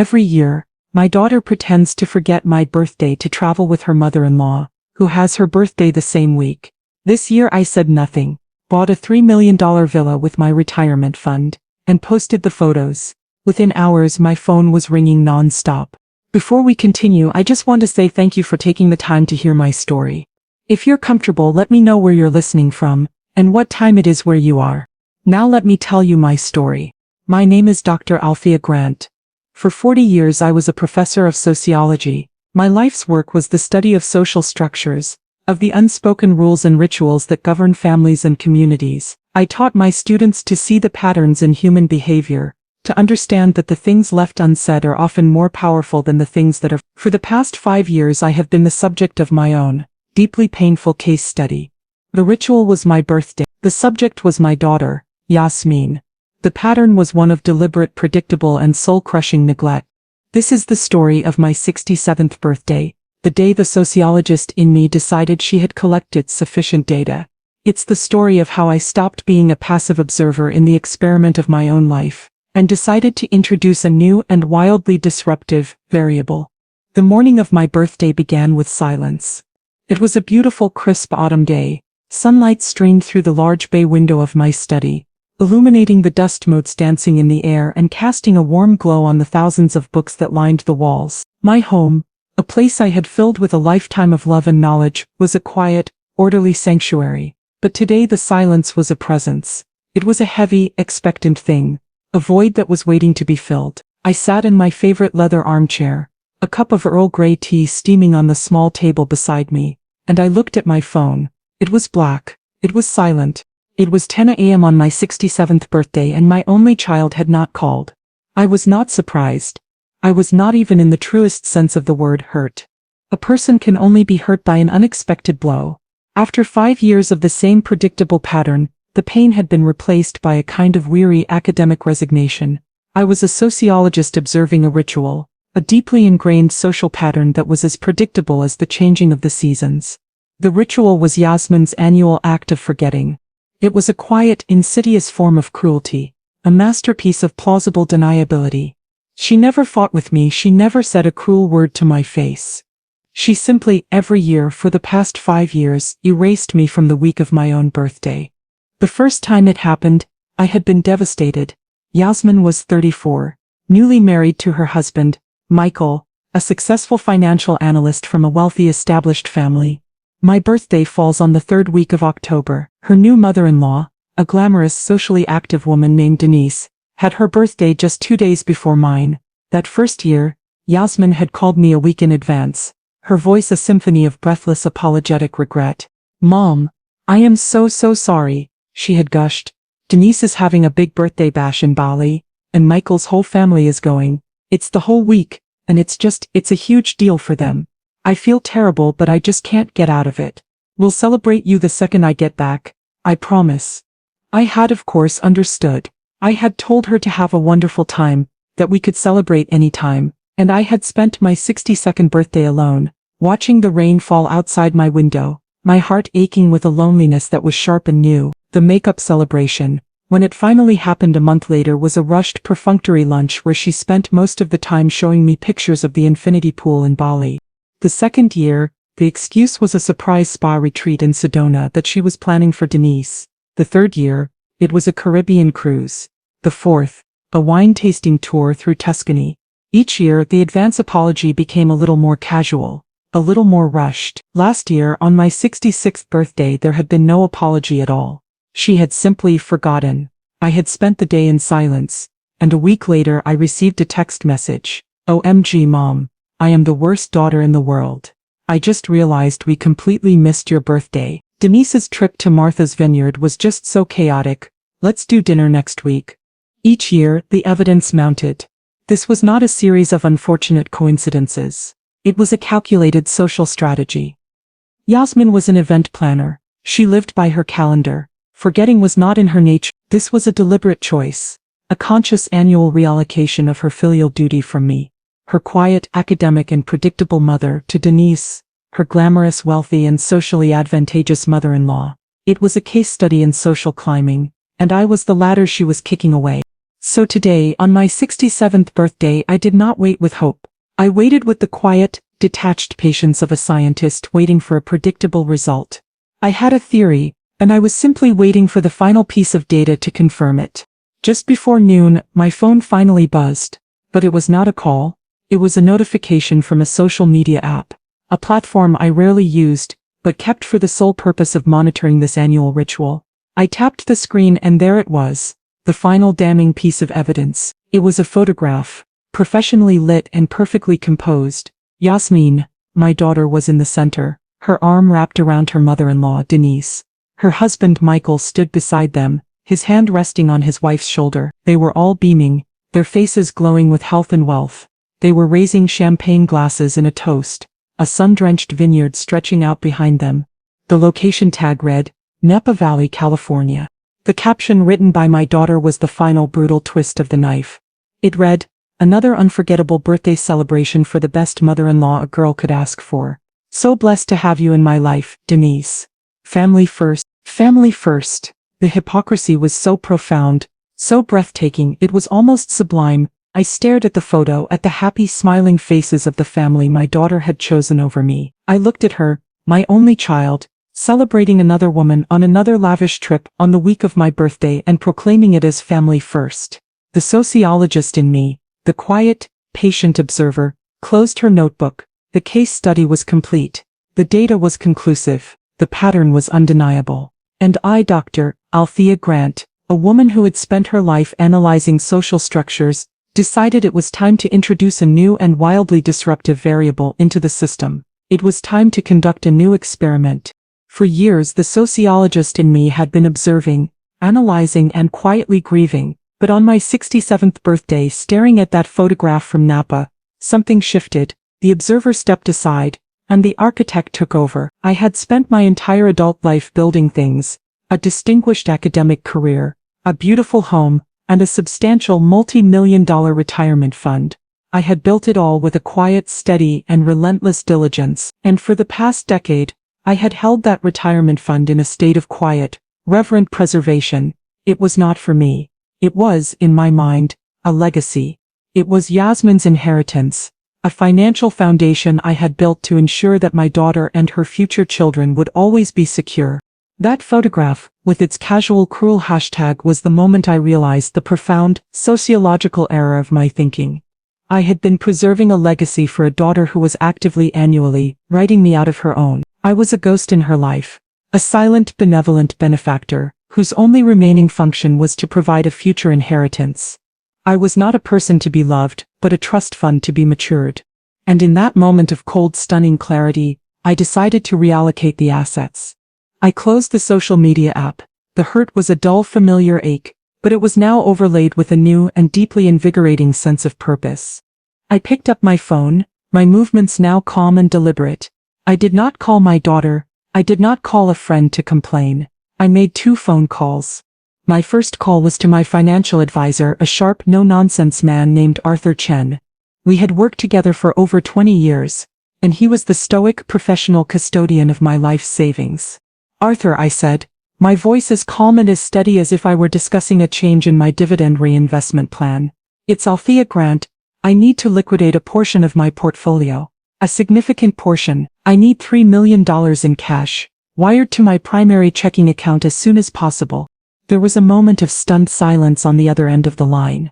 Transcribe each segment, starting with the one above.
Every year, my daughter pretends to forget my birthday to travel with her mother-in-law, who has her birthday the same week. This year I said nothing, bought a $3 million villa with my retirement fund, and posted the photos. Within hours my phone was ringing non-stop. Before we continue, I just want to say thank you for taking the time to hear my story. If you're comfortable, let me know where you're listening from, and what time it is where you are. Now let me tell you my story. My name is Dr. Althea Grant. For 40 years I was a professor of sociology. My life's work was the study of social structures, of the unspoken rules and rituals that govern families and communities. I taught my students to see the patterns in human behavior, to understand that the things left unsaid are often more powerful than the things that are. For the past 5 years I have been the subject of my own, deeply painful case study. The ritual was my birthday. The subject was my daughter, Yasmine. The pattern was one of deliberate, predictable, and soul-crushing neglect. This is the story of my 67th birthday, the day the sociologist in me decided she had collected sufficient data. It's the story of how I stopped being a passive observer in the experiment of my own life, and decided to introduce a new and wildly disruptive variable. The morning of my birthday began with silence. It was a beautiful, crisp autumn day. Sunlight streamed through the large bay window of my study, illuminating the dust motes dancing in the air and casting a warm glow on the thousands of books that lined the walls. My home, a place I had filled with a lifetime of love and knowledge, was a quiet, orderly sanctuary. But today the silence was a presence. It was a heavy, expectant thing, a void that was waiting to be filled. I sat in my favorite leather armchair, a cup of Earl Grey tea steaming on the small table beside me, and I looked at my phone. It was black. It was silent. It was 10 a.m. on my 67th birthday and my only child had not called. I was not surprised. I was not even in the truest sense of the word hurt. A person can only be hurt by an unexpected blow. After 5 years of the same predictable pattern, the pain had been replaced by a kind of weary academic resignation. I was a sociologist observing a ritual, a deeply ingrained social pattern that was as predictable as the changing of the seasons. The ritual was Yasmine's annual act of forgetting. It was a quiet, insidious form of cruelty, a masterpiece of plausible deniability. She never fought with me, she never said a cruel word to my face. She simply, every year for the past 5 years, erased me from the week of my own birthday. The first time it happened, I had been devastated. Yasmine was 34, newly married to her husband, Michael, a successful financial analyst from a wealthy established family. My birthday falls on the 3rd week of October. Her new mother-in-law, a glamorous, socially active woman named Denise, had her birthday just 2 days before mine. That first year, Yasmine had called me a week in advance, her voice a symphony of breathless apologetic regret. "Mom, I am so sorry," she had gushed. "Denise is having a big birthday bash in Bali, and Michael's whole family is going. It's the whole week, and it's a huge deal for them. I feel terrible, but I just can't get out of it. We'll celebrate you the second I get back, I promise." I had of course understood. I had told her to have a wonderful time, that we could celebrate any time, and I had spent my 62nd birthday alone, watching the rain fall outside my window, my heart aching with a loneliness that was sharp and new. The makeup celebration, when it finally happened a month later, was a rushed perfunctory lunch where she spent most of the time showing me pictures of the infinity pool in Bali. The second year, the excuse was a surprise spa retreat in Sedona that she was planning for Denise. The third year, it was a Caribbean cruise. The fourth, a wine-tasting tour through Tuscany. Each year, the advance apology became a little more casual, a little more rushed. Last year, on my 66th birthday, there had been no apology at all. She had simply forgotten. I had spent the day in silence, and a week later I received a text message. "OMG Mom, I am the worst daughter in the world. I just realized we completely missed your birthday. Denise's trip to Martha's Vineyard was just so chaotic. Let's do dinner next week." Each year, the evidence mounted. This was not a series of unfortunate coincidences. It was a calculated social strategy. Yasmine was an event planner. She lived by her calendar. Forgetting was not in her nature. This was a deliberate choice, a conscious annual reallocation of her filial duty from me, her quiet, academic and predictable mother, to Denise, her glamorous, wealthy and socially advantageous mother-in-law. It was a case study in social climbing, and I was the ladder she was kicking away. So today, on my 67th birthday, I did not wait with hope. I waited with the quiet, detached patience of a scientist waiting for a predictable result. I had a theory, and I was simply waiting for the final piece of data to confirm it. Just before noon, my phone finally buzzed. But it was not a call. It was a notification from a social media app, a platform I rarely used, but kept for the sole purpose of monitoring this annual ritual. I tapped the screen and there it was, the final damning piece of evidence. It was a photograph, professionally lit and perfectly composed. Yasmine, my daughter, was in the center, her arm wrapped around her mother-in-law, Denise. Her husband, Michael, stood beside them, his hand resting on his wife's shoulder. They were all beaming, their faces glowing with health and wealth. They were raising champagne glasses in a toast, a sun-drenched vineyard stretching out behind them. The location tag read, Napa Valley, California. The caption written by my daughter was the final brutal twist of the knife. It read, "Another unforgettable birthday celebration for the best mother-in-law a girl could ask for. So blessed to have you in my life, Denise. Family first, family first." The hypocrisy was so profound, so breathtaking, it was almost sublime. I stared at the photo, at the happy, smiling faces of the family my daughter had chosen over me. I looked at her, my only child, celebrating another woman on another lavish trip on the week of my birthday and proclaiming it as family first. The sociologist in me, the quiet, patient observer, closed her notebook. The case study was complete. The data was conclusive. The pattern was undeniable. And I, Dr. Althea Grant, a woman who had spent her life analyzing social structures, decided it was time to introduce a new and wildly disruptive variable into the system. It was time to conduct a new experiment. For years, the sociologist in me had been observing, analyzing, and quietly grieving. But on my 67th birthday, staring at that photograph from Napa, something shifted. The observer stepped aside, and the architect took over. I had spent my entire adult life building things, a distinguished academic career, a beautiful home, and a substantial multi-million-dollar retirement fund. I had built it all with a quiet, steady, and relentless diligence, and for the past decade, I had held that retirement fund in a state of quiet, reverent preservation. It was not for me. It was, in my mind, a legacy. It was Yasmine's inheritance, a financial foundation I had built to ensure that my daughter and her future children would always be secure. That photograph, with its casual cruel hashtag, was the moment I realized the profound, sociological error of my thinking. I had been preserving a legacy for a daughter who was actively, annually, writing me out of her own. I was a ghost in her life, a silent, benevolent benefactor, whose only remaining function was to provide a future inheritance. I was not a person to be loved, but a trust fund to be matured. And in that moment of cold, stunning clarity, I decided to reallocate the assets. I closed the social media app. The hurt was a dull, familiar ache, but it was now overlaid with a new and deeply invigorating sense of purpose. I picked up my phone, my movements now calm and deliberate. I did not call my daughter. I did not call a friend to complain. I made 2 phone calls. My first call was to my financial advisor, a sharp, no-nonsense man named Arthur Chen. We had worked together for over 20 years, and he was the stoic, professional custodian of my life's savings. "Arthur," I said, my voice as calm and as steady as if I were discussing a change in my dividend reinvestment plan. "It's Althea Grant. I need to liquidate a portion of my portfolio. A significant portion. I need $3 million in cash, wired to my primary checking account as soon as possible." There was a moment of stunned silence on the other end of the line.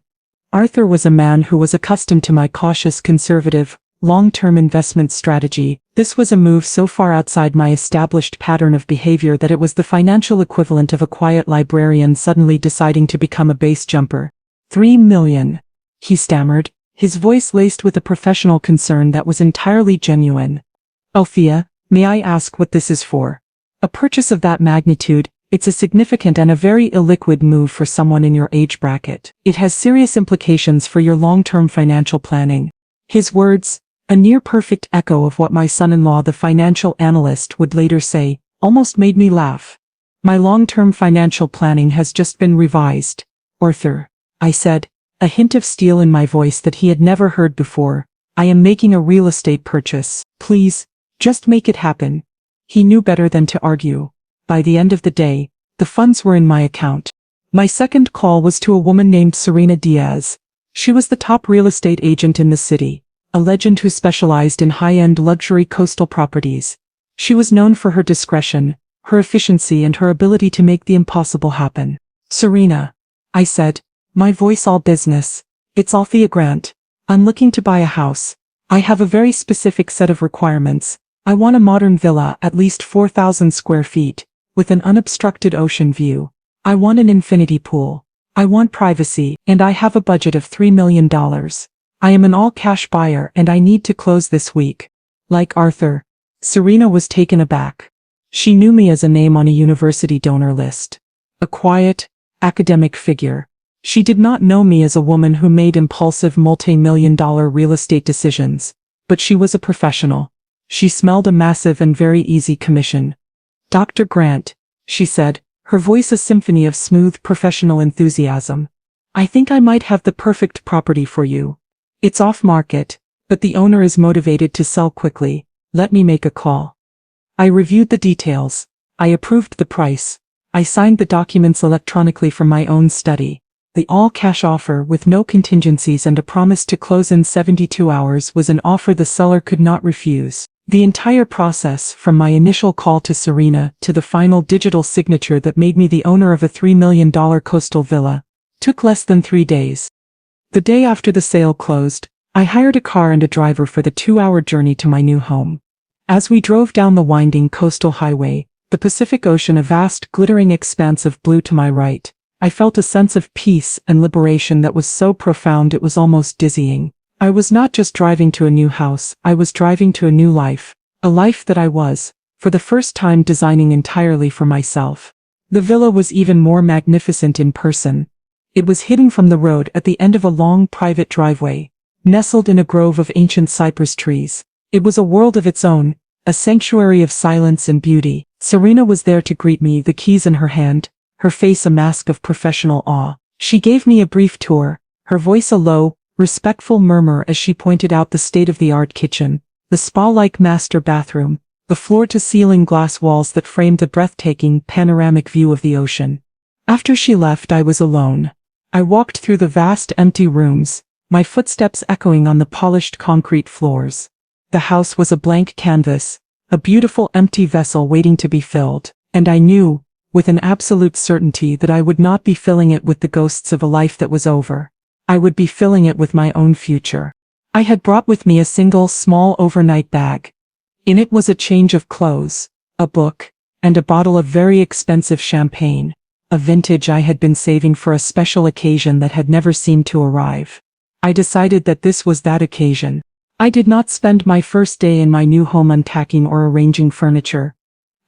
Arthur was a man who was accustomed to my cautious, conservative, long-term investment strategy. This was a move so far outside my established pattern of behavior that it was the financial equivalent of a quiet librarian suddenly deciding to become a base jumper. "3 million, he stammered, his voice laced with a professional concern that was entirely genuine. "Althea, may I ask what this is for?" "A purchase of that magnitude, it's a significant and a very illiquid move for someone in your age bracket. It has serious implications for your long-term financial planning." His words, a near-perfect echo of what my son-in-law, the financial analyst, would later say, almost made me laugh. "My long-term financial planning has just been revised, Arthur," I said, a hint of steel in my voice that he had never heard before. "I am making a real estate purchase. Please, just make it happen." He knew better than to argue. By the end of the day, the funds were in my account. My second call was to a woman named Serena Diaz. She was the top real estate agent in the city, a legend who specialized in high-end luxury coastal properties. She was known for her discretion, her efficiency, and her ability to make the impossible happen. "Serena," I said, my voice all business. "It's Althea Grant. I'm looking to buy a house. I have a very specific set of requirements. I want a modern villa, at least 4,000 square feet, with an unobstructed ocean view. I want an infinity pool. I want privacy, and I have a budget of $3 million. I am an all-cash buyer and I need to close this week." Like Arthur, Serena was taken aback. She knew me as a name on a university donor list. A quiet, academic figure. She did not know me as a woman who made impulsive multi-million-dollar real estate decisions, but she was a professional. She smelled a massive and very easy commission. "Dr. Grant," she said, her voice a symphony of smooth professional enthusiasm. "I think I might have the perfect property for you. It's off-market, but the owner is motivated to sell quickly. Let me make a call." I reviewed the details. I approved the price. I signed the documents electronically from my own study. The all-cash offer with no contingencies and a promise to close in 72 hours was an offer the seller could not refuse. The entire process, from my initial call to Serena to the final digital signature that made me the owner of a $3 million coastal villa, took less than 3 days. The day after the sale closed, I hired a car and a driver for the 2-hour journey to my new home. As we drove down the winding coastal highway, the Pacific Ocean a vast glittering expanse of blue to my right, I felt a sense of peace and liberation that was so profound it was almost dizzying. I was not just driving to a new house, I was driving to a new life. A life that I was, for the first time, designing entirely for myself. The villa was even more magnificent in person. It was hidden from the road at the end of a long private driveway, nestled in a grove of ancient cypress trees. It was a world of its own, a sanctuary of silence and beauty. Serena was there to greet me, the keys in her hand, her face a mask of professional awe. She gave me a brief tour, her voice a low, respectful murmur as she pointed out the state-of-the-art kitchen, the spa-like master bathroom, the floor-to-ceiling glass walls that framed the breathtaking panoramic view of the ocean. After she left, I was alone. I walked through the vast empty rooms, my footsteps echoing on the polished concrete floors. The house was a blank canvas, a beautiful empty vessel waiting to be filled, and I knew, with an absolute certainty, that I would not be filling it with the ghosts of a life that was over. I would be filling it with my own future. I had brought with me a single small overnight bag. In it was a change of clothes, a book, and a bottle of very expensive champagne, a vintage I had been saving for a special occasion that had never seemed to arrive. I decided that this was that occasion. I did not spend my first day in my new home unpacking or arranging furniture.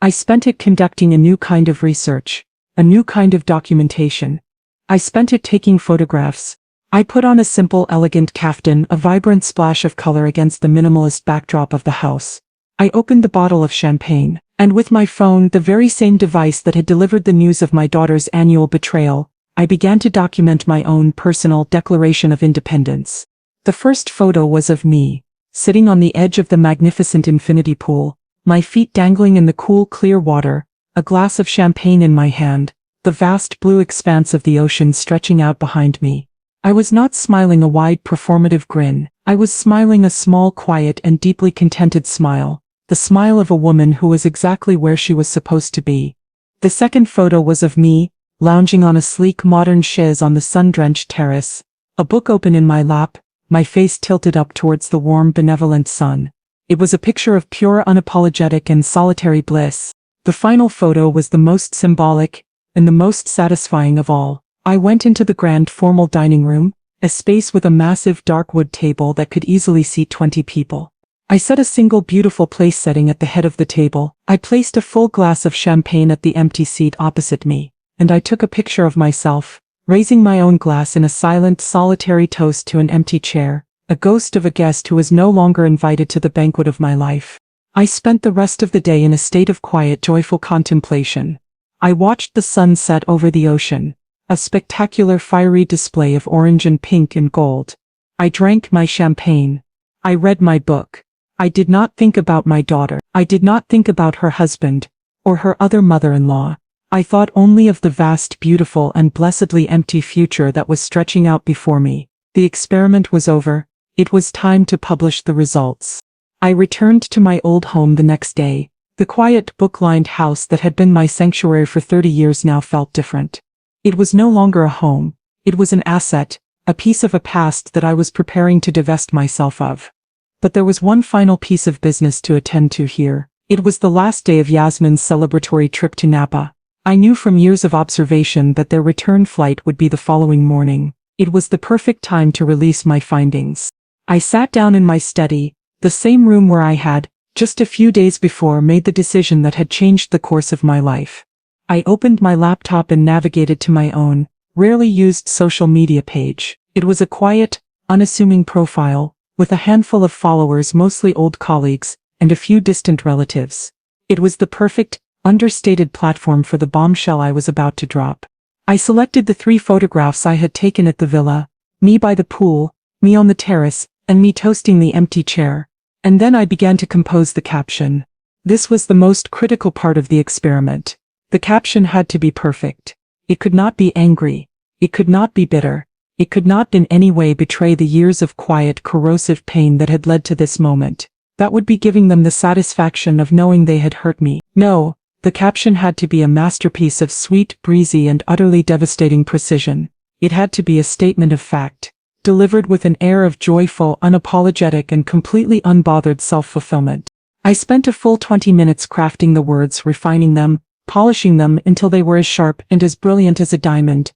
I spent it conducting a new kind of research, a new kind of documentation. I spent it taking photographs. I put on a simple, elegant kaftan, a vibrant splash of color against the minimalist backdrop of the house. I opened the bottle of champagne, and with my phone, the very same device that had delivered the news of my daughter's annual betrayal, I began to document my own personal declaration of independence. The first photo was of me, sitting on the edge of the magnificent infinity pool, my feet dangling in the cool, clear water, a glass of champagne in my hand, the vast blue expanse of the ocean stretching out behind me. I was not smiling a wide performative grin. I was smiling a small, quiet, and deeply contented smile, the smile of a woman who was exactly where she was supposed to be. The second photo was of me, lounging on a sleek modern chaise on the sun-drenched terrace, a book open in my lap, my face tilted up towards the warm, benevolent sun. It was a picture of pure, unapologetic, and solitary bliss. The final photo was the most symbolic, and the most satisfying of all. I went into the grand formal dining room, a space with a massive dark wood table that could easily seat 20 people. I set a single beautiful place setting at the head of the table. I placed a full glass of champagne at the empty seat opposite me, and I took a picture of myself, raising my own glass in a silent, solitary toast to an empty chair, a ghost of a guest who was no longer invited to the banquet of my life. I spent the rest of the day in a state of quiet, joyful contemplation. I watched the sun set over the ocean, a spectacular fiery display of orange and pink and gold. I drank my champagne. I read my book. I did not think about my daughter. I did not think about her husband, or her other mother-in-law. I thought only of the vast, beautiful, and blessedly empty future that was stretching out before me. The experiment was over. It was time to publish the results. I returned to my old home the next day. The quiet, book-lined house that had been my sanctuary for 30 years now felt different. It was no longer a home. It was an asset, a piece of a past that I was preparing to divest myself of. But there was one final piece of business to attend to here. It was the last day of Yasmine's celebratory trip to Napa. I knew from years of observation that their return flight would be the following morning. It was the perfect time to release my findings. I sat down in my study, the same room where I had, just a few days before, made the decision that had changed the course of my life. I opened my laptop and navigated to my own, rarely used social media page. It was a quiet, unassuming profile, with a handful of followers, mostly old colleagues, and a few distant relatives. It was the perfect, understated platform for the bombshell I was about to drop. I selected the 3 photographs I had taken at the villa, me by the pool, me on the terrace, and me toasting the empty chair. And then I began to compose the caption. This was the most critical part of the experiment. The caption had to be perfect. It could not be angry. It could not be bitter. It could not in any way betray the years of quiet, corrosive pain that had led to this moment. That would be giving them the satisfaction of knowing they had hurt me. No, the caption had to be a masterpiece of sweet, breezy, and utterly devastating precision. It had to be a statement of fact, delivered with an air of joyful, unapologetic, and completely unbothered self-fulfillment. I spent a full 20 minutes crafting the words, refining them, polishing them until they were as sharp and as brilliant as a diamond.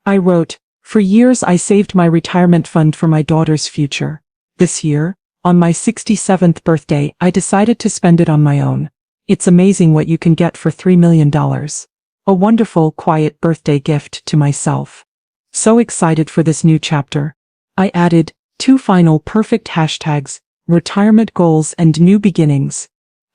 I wrote, "For years I saved my retirement fund for my daughter's future. This year, on my 67th birthday, I decided to spend it on my own. It's amazing what you can get for $3 million. A wonderful, quiet birthday gift to myself. So excited for this new chapter." I added 2 final perfect hashtags, retirement goals and new beginnings.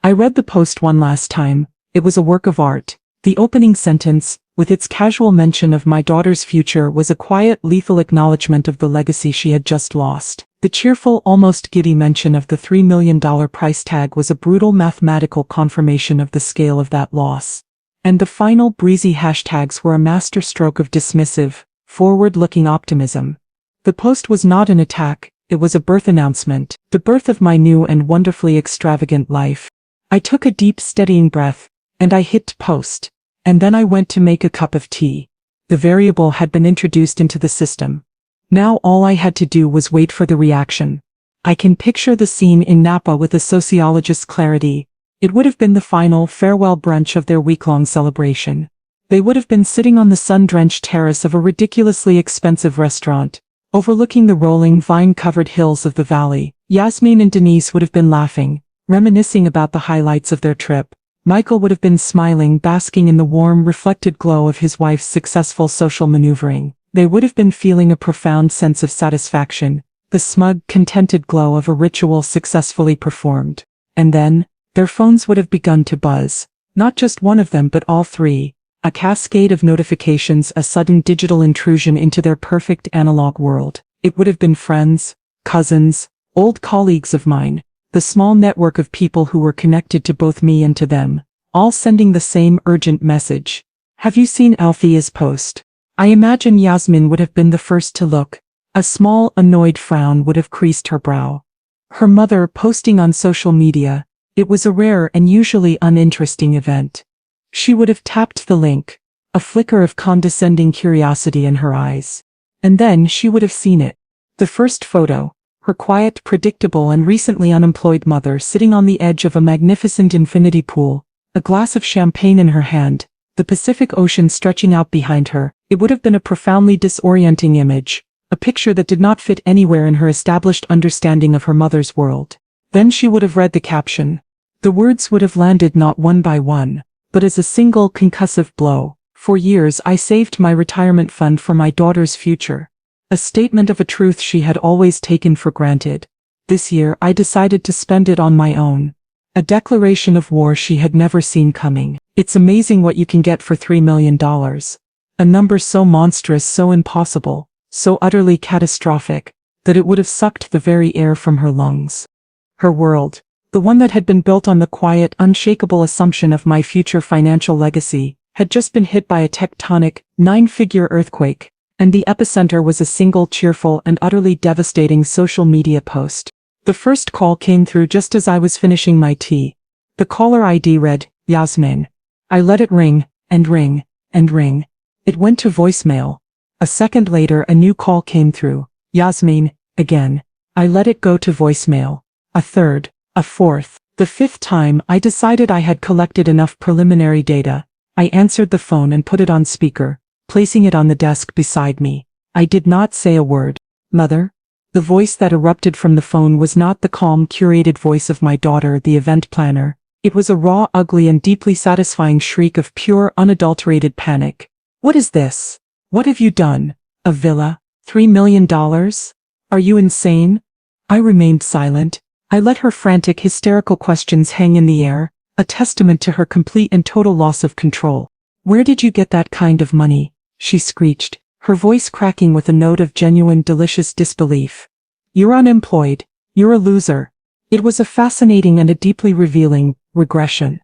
I read the post one last time. It was a work of art. The opening sentence, with its casual mention of my daughter's future, was a quiet, lethal acknowledgement of the legacy she had just lost. The cheerful, almost giddy mention of the $3 million price tag was a brutal mathematical confirmation of the scale of that loss. And the final breezy hashtags were a masterstroke of dismissive, forward-looking optimism. The post was not an attack, it was a birth announcement, the birth of my new and wonderfully extravagant life. I took a deep, steadying breath, and I hit post. And then I went to make a cup of tea. The variable had been introduced into the system. Now all I had to do was wait for the reaction. I can picture the scene in Napa with a sociologist's clarity. It would have been the final farewell brunch of their week-long celebration. They would have been sitting on the sun-drenched terrace of a ridiculously expensive restaurant, overlooking the rolling, vine-covered hills of the valley. Yasmine and Denise would have been laughing, reminiscing about the highlights of their trip. Michael would have been smiling, basking in the warm, reflected glow of his wife's successful social maneuvering. They would have been feeling a profound sense of satisfaction, the smug, contented glow of a ritual successfully performed. And then, their phones would have begun to buzz. Not just one of them, but all 3. A cascade of notifications, a sudden digital intrusion into their perfect analog world. It would have been friends, cousins, old colleagues of mine, the small network of people who were connected to both me and to them, all sending the same urgent message. "Have you seen Althea's post?" I imagine Yasmine would have been the first to look. A small, annoyed frown would have creased her brow. Her mother posting on social media. It was a rare and usually uninteresting event. She would have tapped the link, a flicker of condescending curiosity in her eyes. And then she would have seen it. The first photo, her quiet, predictable and recently unemployed mother sitting on the edge of a magnificent infinity pool, a glass of champagne in her hand, the Pacific Ocean stretching out behind her. It would have been a profoundly disorienting image, a picture that did not fit anywhere in her established understanding of her mother's world. Then she would have read the caption. The words would have landed not one by one, but as a single concussive blow. "For years I saved my retirement fund for my daughter's future." A statement of a truth she had always taken for granted. This year I decided to spend it on my own. A declaration of war she had never seen coming. It's amazing what you can get for $3 million. A number so monstrous, so impossible, so utterly catastrophic, that it would have sucked the very air from her lungs. Her world, the one that had been built on the quiet, unshakable assumption of my future financial legacy, had just been hit by a tectonic, 9-figure earthquake, and the epicenter was a single cheerful and utterly devastating social media post. The first call came through just as I was finishing my tea. The caller ID read, Yasmine. I let it ring, and ring, and ring. It went to voicemail. A second later a new call came through, Yasmine, again. I let it go to voicemail. A third, a fourth. The fifth time I decided I had collected enough preliminary data. I answered the phone and put it on speaker, placing it on the desk beside me. I did not say a word. Mother? The voice that erupted from the phone was not the calm, curated voice of my daughter, the event planner. It was a raw, ugly, and deeply satisfying shriek of pure, unadulterated panic. What is this? What have you done? A villa? $3 million? Are you insane? I remained silent. I let her frantic, hysterical questions hang in the air, a testament to her complete and total loss of control. Where did you get that kind of money? She screeched, her voice cracking with a note of genuine, delicious disbelief. You're unemployed. You're a loser. It was a fascinating and a deeply revealing regression.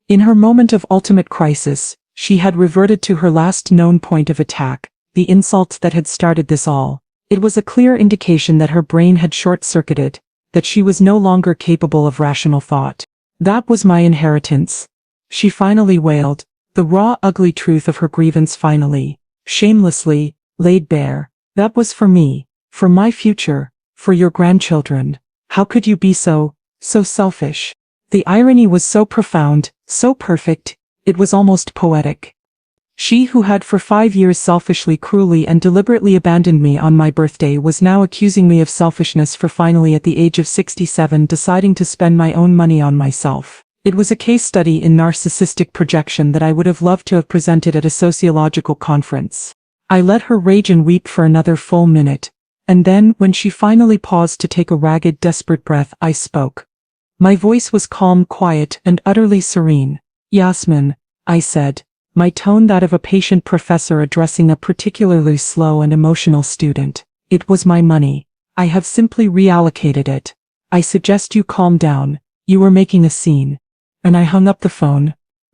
In her moment of ultimate crisis, she had reverted to her last known point of attack, the insult that had started this all. It was a clear indication that her brain had short-circuited, that she was no longer capable of rational thought. That was my inheritance. She finally wailed, the raw, ugly truth of her grievance finally, shamelessly, laid bare. That was for me, for my future, for your grandchildren. How could you be so selfish? The irony was so profound, so perfect, it was almost poetic. She who had for 5 years selfishly, cruelly, and deliberately abandoned me on my birthday was now accusing me of selfishness for finally at the age of 67 deciding to spend my own money on myself. It was a case study in narcissistic projection that I would have loved to have presented at a sociological conference. I let her rage and weep for another full minute, and then, when she finally paused to take a ragged, desperate breath, I spoke. My voice was calm, quiet, and utterly serene. Yasmine, I said, my tone that of a patient professor addressing a particularly slow and emotional student. It was my money. I have simply reallocated it. I suggest you calm down. You were making a scene. And I hung up the phone.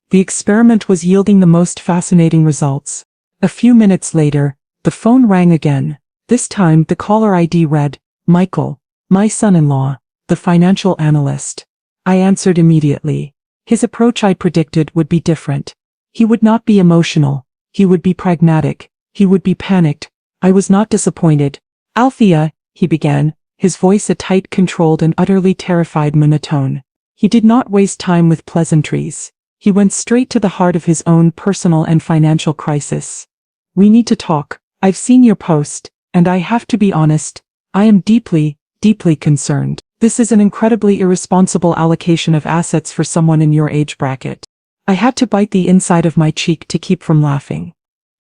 The experiment was yielding the most fascinating results. A few minutes later, the phone rang again. This time the caller ID read, Michael, my son-in-law, the financial analyst. I answered immediately. His approach, I predicted, would be different. He would not be emotional. He would be pragmatic. He would be panicked. I was not disappointed. Althea, he began, his voice a tight, controlled, and utterly terrified monotone. He did not waste time with pleasantries. He went straight to the heart of his own personal and financial crisis. We need to talk. I've seen your post, and I have to be honest. I am deeply, deeply concerned. This is an incredibly irresponsible allocation of assets for someone in your age bracket. I had to bite the inside of my cheek to keep from laughing.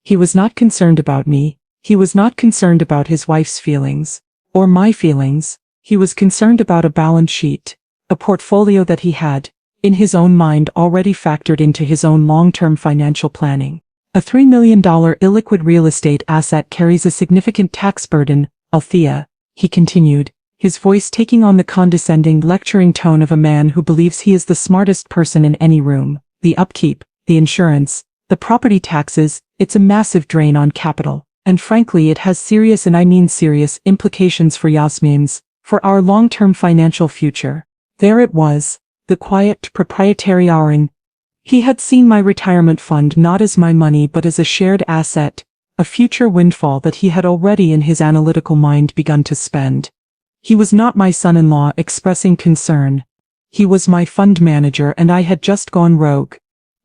He was not concerned about me. He was not concerned about his wife's feelings, or my feelings. He was concerned about a balance sheet, a portfolio that he had, in his own mind, already factored into his own long-term financial planning. A $3 million illiquid real estate asset carries a significant tax burden, Althea, he continued, his voice taking on the condescending, lecturing tone of a man who believes he is the smartest person in any room. The upkeep, the insurance, the property taxes, it's a massive drain on capital, and frankly it has serious, and I mean serious, implications for Yasmine's, for our long-term financial future. There it was, the quiet, proprietary Aaron. He had seen my retirement fund not as my money but as a shared asset, a future windfall that he had already in his analytical mind begun to spend. He was not my son-in-law expressing concern. He was my fund manager, and I had just gone rogue.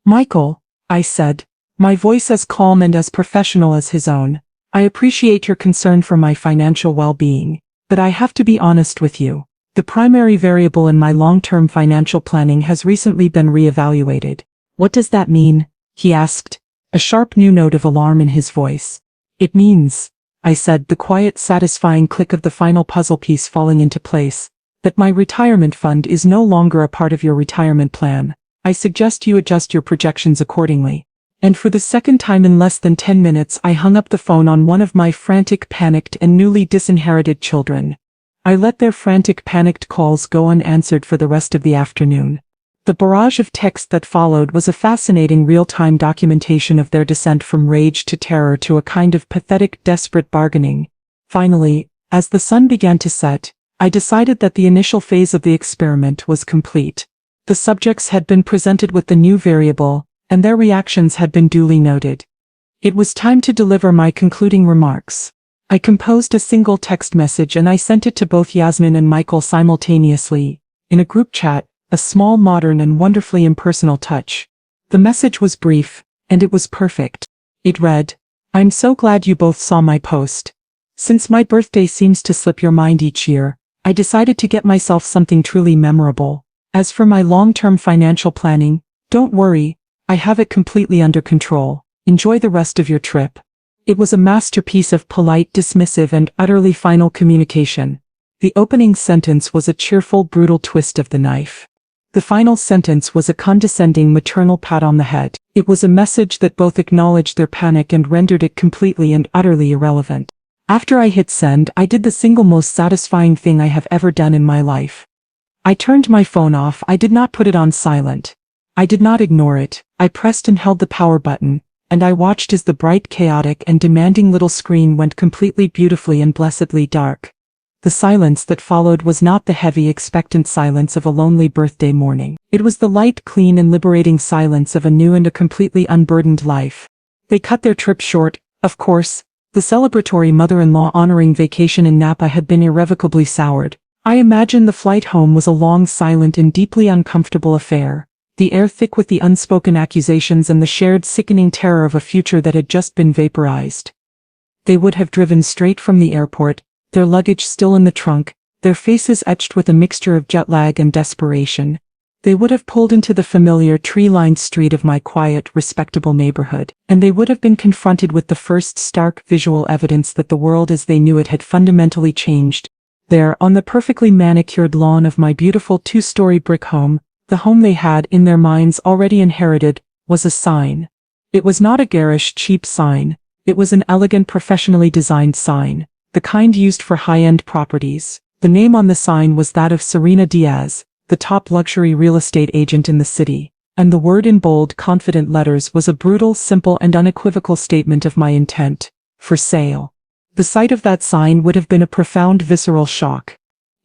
Michael, I said, my voice as calm and as professional as his own, I appreciate your concern for my financial well-being, but I have to be honest with you. The primary variable in my long-term financial planning has recently been reevaluated. What does that mean? He asked, a sharp new note of alarm in his voice. It means, I said, the quiet, satisfying click of the final puzzle piece falling into place, that my retirement fund is no longer a part of your retirement plan. I suggest you adjust your projections accordingly. And for the second time in less than 10 minutes I hung up the phone on one of my frantic, panicked, and newly disinherited children. I let their frantic, panicked calls go unanswered for the rest of the afternoon. The barrage of text that followed was a fascinating real-time documentation of their descent from rage to terror to a kind of pathetic, desperate bargaining. Finally, as the sun began to set, I decided that the initial phase of the experiment was complete. The subjects had been presented with the new variable, and their reactions had been duly noted. It was time to deliver my concluding remarks. I composed a single text message and I sent it to both Yasmine and Michael simultaneously, in a group chat, a small, modern and wonderfully impersonal touch. The message was brief, and it was perfect. It read, "I'm so glad you both saw my post. Since my birthday seems to slip your mind each year, I decided to get myself something truly memorable. As for my long-term financial planning, don't worry, I have it completely under control. Enjoy the rest of your trip." It was a masterpiece of polite, dismissive and utterly final communication. The opening sentence was a cheerful, brutal twist of the knife. The final sentence was a condescending maternal pat on the head. It was a message that both acknowledged their panic and rendered it completely and utterly irrelevant. After I hit send, I did the single most satisfying thing I have ever done in my life. I turned my phone off. I did not put it on silent. I did not ignore it. I pressed and held the power button, and I watched as the bright, chaotic and demanding little screen went completely, beautifully and blessedly dark. The silence that followed was not the heavy, expectant silence of a lonely birthday morning. It was the light, clean and liberating silence of a new and a completely unburdened life. They cut their trip short, of course. The celebratory mother-in-law honoring vacation in Napa had been irrevocably soured. I imagine the flight home was a long, silent and deeply uncomfortable affair, the air thick with the unspoken accusations and the shared sickening terror of a future that had just been vaporized. They would have driven straight from the airport, their luggage still in the trunk, their faces etched with a mixture of jet lag and desperation. They would have pulled into the familiar tree-lined street of my quiet, respectable neighborhood, and they would have been confronted with the first stark visual evidence that the world as they knew it had fundamentally changed. There, on the perfectly manicured lawn of my beautiful two-story brick home, the home they had, in their minds, already inherited, was a sign. It was not a garish, cheap sign. It was an elegant, professionally designed sign, the kind used for high-end properties. The name on the sign was that of Serena Diaz, the top luxury real estate agent in the city, and the word in bold, confident letters was a brutal, simple and unequivocal statement of my intent: for sale. The sight of that sign would have been a profound, visceral shock.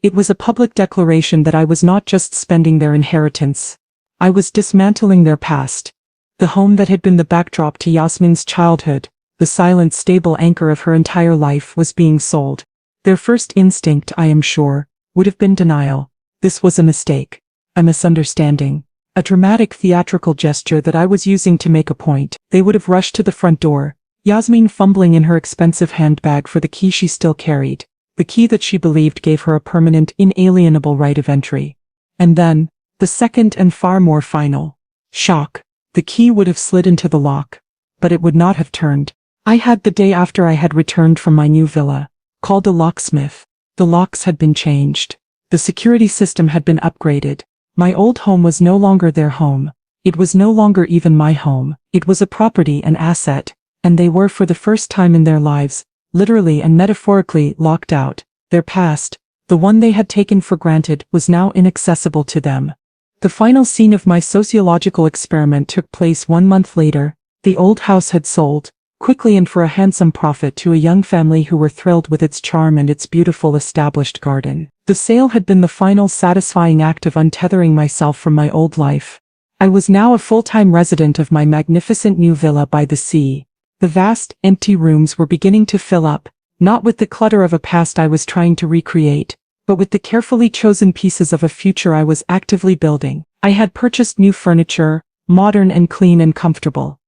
It was a public declaration that I was not just spending their inheritance. I was dismantling their past. The home that had been the backdrop to Yasmine's childhood, the silent, stable anchor of her entire life, was being sold. Their first instinct, I am sure, would have been denial. This was a mistake, a misunderstanding, a dramatic theatrical gesture that I was using to make a point. They would have rushed to the front door, Yasmine fumbling in her expensive handbag for the key she still carried, the key that she believed gave her a permanent, inalienable right of entry. And then, the second and far more final shock. The key would have slid into the lock, but it would not have turned. I had, the day after I had returned from my new villa, called a locksmith. The locks had been changed. The security system had been upgraded. My old home was no longer their home. It was no longer even my home. It was a property, an asset, and they were, for the first time in their lives, literally and metaphorically, locked out. Their past, the one they had taken for granted, was now inaccessible to them. The final scene of my sociological experiment took place 1 month later. The old house had sold, quickly and for a handsome profit, to a young family who were thrilled with its charm and its beautiful established garden. The sale had been the final satisfying act of untethering myself from my old life. I was now a full-time resident of my magnificent new villa by the sea. The vast, empty rooms were beginning to fill up, not with the clutter of a past I was trying to recreate, but with the carefully chosen pieces of a future I was actively building. I had purchased new furniture, modern and clean and comfortable.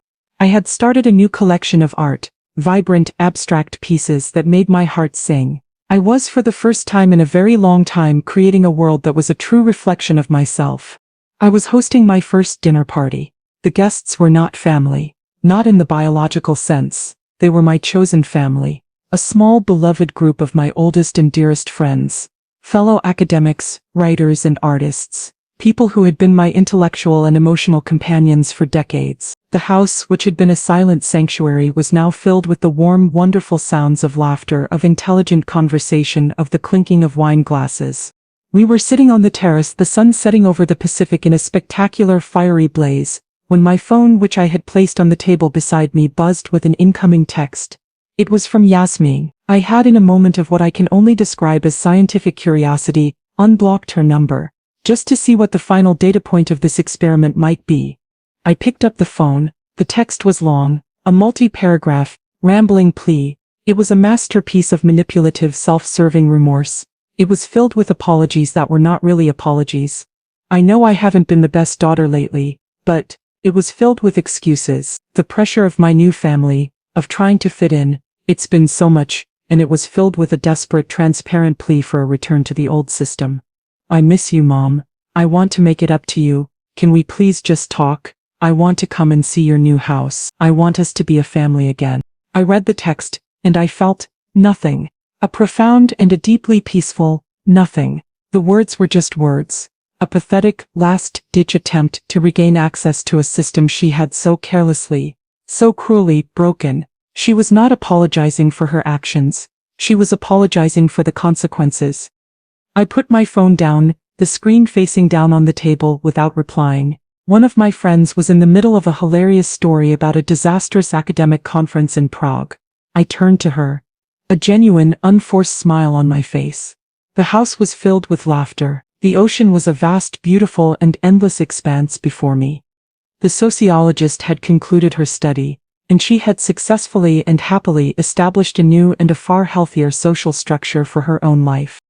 I had started a new collection of art, vibrant, abstract pieces that made my heart sing. I was, for the first time in a very long time, creating a world that was a true reflection of myself. I was hosting my first dinner party. The guests were not family, not in the biological sense. They were my chosen family, a small, beloved group of my oldest and dearest friends, fellow academics, writers and artists, people who had been my intellectual and emotional companions for decades. The house, which had been a silent sanctuary, was now filled with the warm, wonderful sounds of laughter, of intelligent conversation, of the clinking of wine glasses. We were sitting on the terrace, the sun setting over the Pacific in a spectacular fiery blaze, when my phone, which I had placed on the table beside me, buzzed with an incoming text. It was from Yasmine. I had, in a moment of what I can only describe as scientific curiosity, unblocked her number, just to see what the final data point of this experiment might be. I picked up the phone. The text was long, a multi-paragraph, rambling plea. It was a masterpiece of manipulative, self-serving remorse. It was filled with apologies that were not really apologies. I know I haven't been the best daughter lately, but it was filled with excuses, the pressure of my new family, of trying to fit in. It's been so much, and it was filled with a desperate, transparent plea for a return to the old system. I miss you, Mom. I want to make it up to you. Can we please just talk? I want to come and see your new house. I want us to be a family again. I read the text, and I felt nothing. A profound and a deeply peaceful nothing. The words were just words. A pathetic, last-ditch attempt to regain access to a system she had so carelessly, so cruelly broken. She was not apologizing for her actions. She was apologizing for the consequences. I put my phone down, the screen facing down on the table, without replying. One of my friends was in the middle of a hilarious story about a disastrous academic conference in Prague. I turned to her. A genuine, unforced smile on my face. The house was filled with laughter. The ocean was a vast, beautiful, and endless expanse before me. The sociologist had concluded her study, and she had successfully and happily established a new and a far healthier social structure for her own life.